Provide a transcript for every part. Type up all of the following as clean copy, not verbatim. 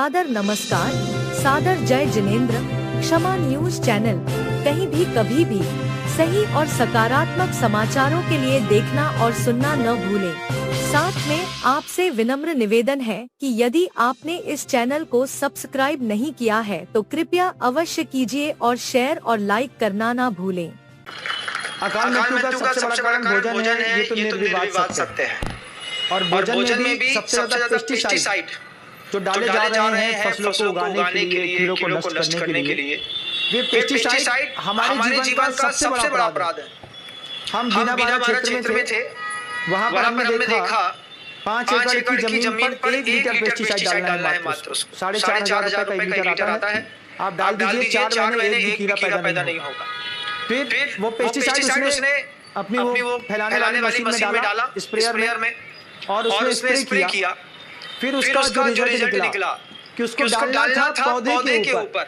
सादर नमस्कार, सादर जय जिनेंद्र। क्षमा न्यूज चैनल कहीं भी कभी भी सही और सकारात्मक समाचारों के लिए देखना और सुनना न भूलें। साथ में आपसे विनम्र निवेदन है कि यदि आपने इस चैनल को सब्सक्राइब नहीं किया है तो कृपया अवश्य कीजिए और शेयर और लाइक करना ना भूलें। अकाल मृत्यु का सबसे बड़ा कारण भोजन है, ये तो निर्विवाद सत्य है। और भोजन में भी सबसे ज्यादा पेस्टिसाइड जो डाले जा रहे हैं फसलों को उगाने के लिए, कीड़ों को नष्ट करने के लिए, वे पेस्टिसाइड हमारे जीवन का सबसे बड़ा अपराध है। हम बिना बारा क्षेत्र में थे, वहाँ पर हमने देखा 5 एकड़ की जमीन पर 1 लीटर पेस्टिसाइड डालना है मात्र। 4,500 रुपए का 1 लीटर आता है। आप डाल दीजिए 4 महीने एक भी कीड़ा पैदा नहीं होगा। फिर वो पेस्टिसाइड उसने अपनी वो फैलाने वाली मशीन में डाला, स्प्रेयर में, और उसने स्प्रे किया। फिर उसका जो रिजल्ट निकला कि उसको डालना था पौधे के ऊपर,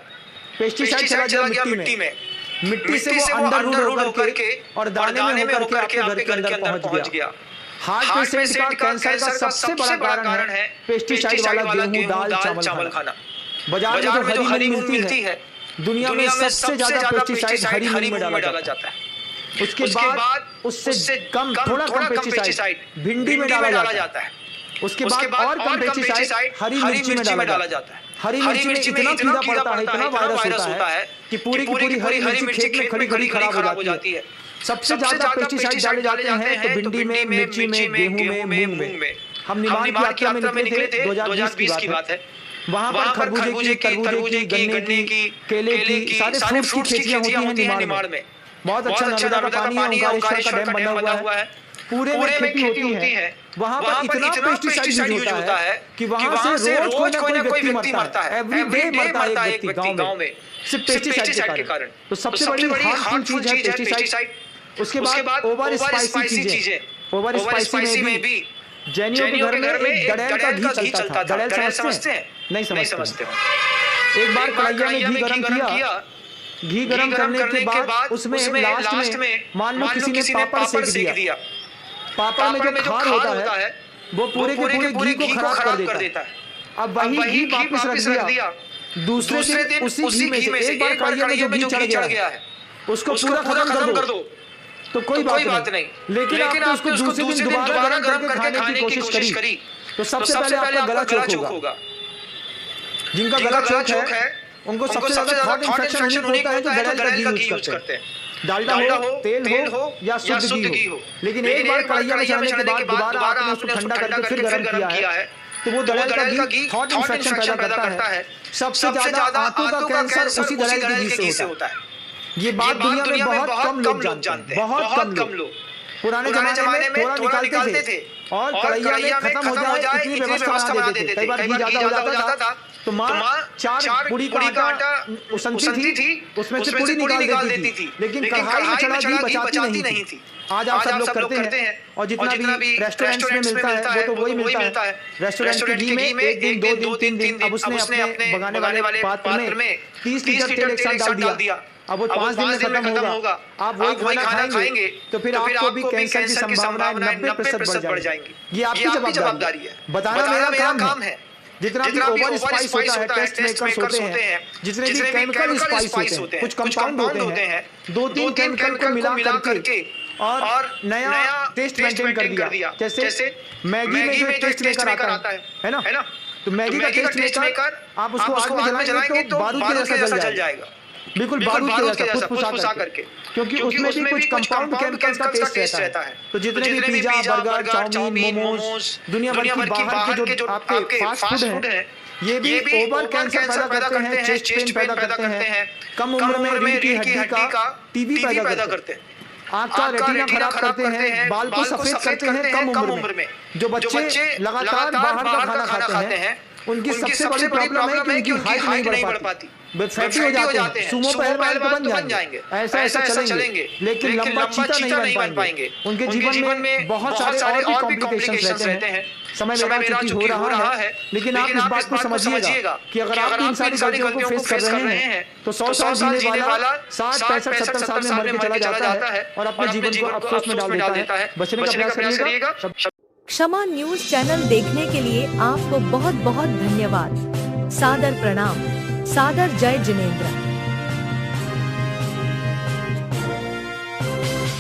पेस्टिसाइड चला गया मिट्टी से वो अंदर रूट होकर के और दाने में होकर के आपके घर के अंदर पहुंच गया। हार्ट पेशेंट का कैंसर का सबसे बड़ा कारण है पेस्टिसाइड वाला गेहूं, दाल, चावल खाना। बाजार में जो हरी मूंग मिलती है, दुनिया में सबसे ज्यादा पेस्टिसाइड हरी मूंग में डाला जाता है। उसके बाद उससे थोड़ा कम पेस्टिसाइड भिंडी में डाला जाता है। उसके बाद और कम पेस्टिसाइड हरी मिर्ची में डाला जाता है। हरी मिर्ची में इतना कीड़ा पड़ता है, इतना वायरस होता है कि पूरी हरी मिर्ची खेत में खड़ी खराब हो जाती है। सबसे ज्यादा पेस्टिसाइड डाले जाते हैं तो भिंडी में, मिर्ची में, गेहूं में, मूंग में। हम निमाड़ की यात्रा में निकले थे, 2020 की बात है। वहाँ पर खरबूजे की, गन्ने की, केले की, सारे फ्रूट्स की खेतियां होती हैं निमाड़ में। बहुत अच्छा नर्मदा का पानी है, ओंकारेश्वर का डैम बना हुआ है, पूरे में खेती होती है। वहाँ पर इतना पेस्टिसाइड यूज होता है कि वहाँ से रोज कोई ना कोई व्यक्ति मरता है। एवरीडे मरता है एक व्यक्ति गांव में सिर्फ पेस्टिसाइड के कारण। तो सबसे बड़ी हार्मफुल चीज है पेस्टिसाइड। उसके बाद ओवर स्पाइसी चीजें। ओवर स्पाइसी में भी जैनियों के घर में एक गड़ैल का घी चलता था। गड़ैल समझते हैं? नहीं समझते हो। एक बार कढ़ाइया में घी गरम किया, घी गरम करने के बाद उसमें लास्ट में मान लो किसी ने पापड़ सेक दिया। पापड़ में जो खार होता है वो पूरे के पूरे घी को खराब कर देता है। अब वही घी वापस रख दिया, दूसरे दिन उसी घी में से एक बार कढ़ाइया में जो घी चढ़ गया है उसको पूरा खत्म कर दो तो कोई बात नहीं। लेकिन आपने उसको दूसरे दिन दोबारा गरम करके खाने की कोशिश करी तो सबसे पहले आपका गला चोक होगा। जिनका गला चोक है उनको सबसे ज्यादा हार्ट इन्फेक्शन होता है तो गड़ैल का घी यूज करते हैं। डालडा हो, तेल हो या शुद्ध घी हो। लेकिन एक बार कढ़ाइया में चढ़ने के बाद दोबारा आपने उसको ठंडा करके फिर गरम किया है तो वो गड़ैल का घी हार्ट इन्फेक्शन पैदा करता है। सबसे ज्यादा आंतों का कैंसर उसी गड़ैल के घी से होता है। ये बात दुनिया में बहुत कम लोग जानते हैं, बहुत कम लोग। पुराने जमाने में थोड़ा निकालते थे और कढ़ाइया में खत्म हो जाए इतनी व्यवस्था बना देते थे। कई बार घी ज्यादा हो जाता था तो माँ 4 पूरी का आटा उसनती थी, उसमें से पूरी निकाल देती थी। लेकिन कढ़ाई में चढ़ा घी बचाती नहीं थी। आज आप सब लोग करते हैं और जितना भी रेस्टोरेंट्स में मिलता है वो तो वही मिलता है। रेस्टोरेंट के घी में 1 दिन 2 दिन 3 दिन अब उसने अपने बगाने वाले पात्र में 30 लीटर तेल एक साथ डाल दिया। अब वो 5 दिन में खत्म होगा। आप वही खाना खाएंगे तो फिर आपको भी कैंसर की संभावनाएं 90% बढ़ जाएंगी। ये आपकी जवाबदारी है। बताना मेरा काम है। जितना भी ओवर स्पाइस होता है, टेस्ट मेकर्स होते हैं, जितने भी केमिकल स्पाइस होते हैं, कुछ कंपाउंड होते हैं, 2-3 केमिकल को मिला करके और नया टेस्ट मेंटेन कर दिया। जैसे मैगी में जो टेस्ट मेकर आता है ना, तो मैगी का टेस्ट मेकर आप उसको आग में जलाएंगे तो बारूद जैसा जल जाएगा, बिल्कुल बारूद जैसा फुसफुसा करके, क्योंकि उसमें भी कुछ कंपाउंड केमिकल्स का टेस्ट रहता है। तो जितने भी पिज्जा, बर्गर, चाउमीन, मोमोज, दुनिया भर की बाहर के जो आपके फास्ट फूड है, ये भी ओवर कैंसर पैदा करते हैं, चेस्ट पेन पैदा करते हैं, कम उम्र में रीढ़ की हड्डी का टीबी पैदा करते हैं, आंख का रेटिना खराब करते हैं, बाल को सफेद करते हैं कम उम्र में। जो बच्चे लगातार बाहर का खाना खाते हैं उनकी सबसे बड़ी प्रॉब्लम है कि उनकी हाइट नहीं बढ़ पाती, फैटी हो जाते हैं, सुमो पहलवान तो बन जाएंगे, ऐसा चलेंगे, लेकिन लंबा चीता नहीं बन पाएंगे। उनके जीवन में बहुत सारे और भी कॉम्प्लिकेशंस रहते हैं। समय मेरा चूंकि हो रहा है, लेकिन आप इस बात को समझिएगा कि अगर आप इन सारी गलतियों को फेस कर रहे हैं तो 100 साल जीने वाला 60, 65, 70 साल में मर के चला जाता है और अपने जीवन को अफसोस में डाल देता है। बचने का प्रयास करिएगा। क्षमा न्यूज चैनल देखने के लिए आपको बहुत बहुत धन्यवाद। सादर प्रणाम। सादर जय जिनेंद्र।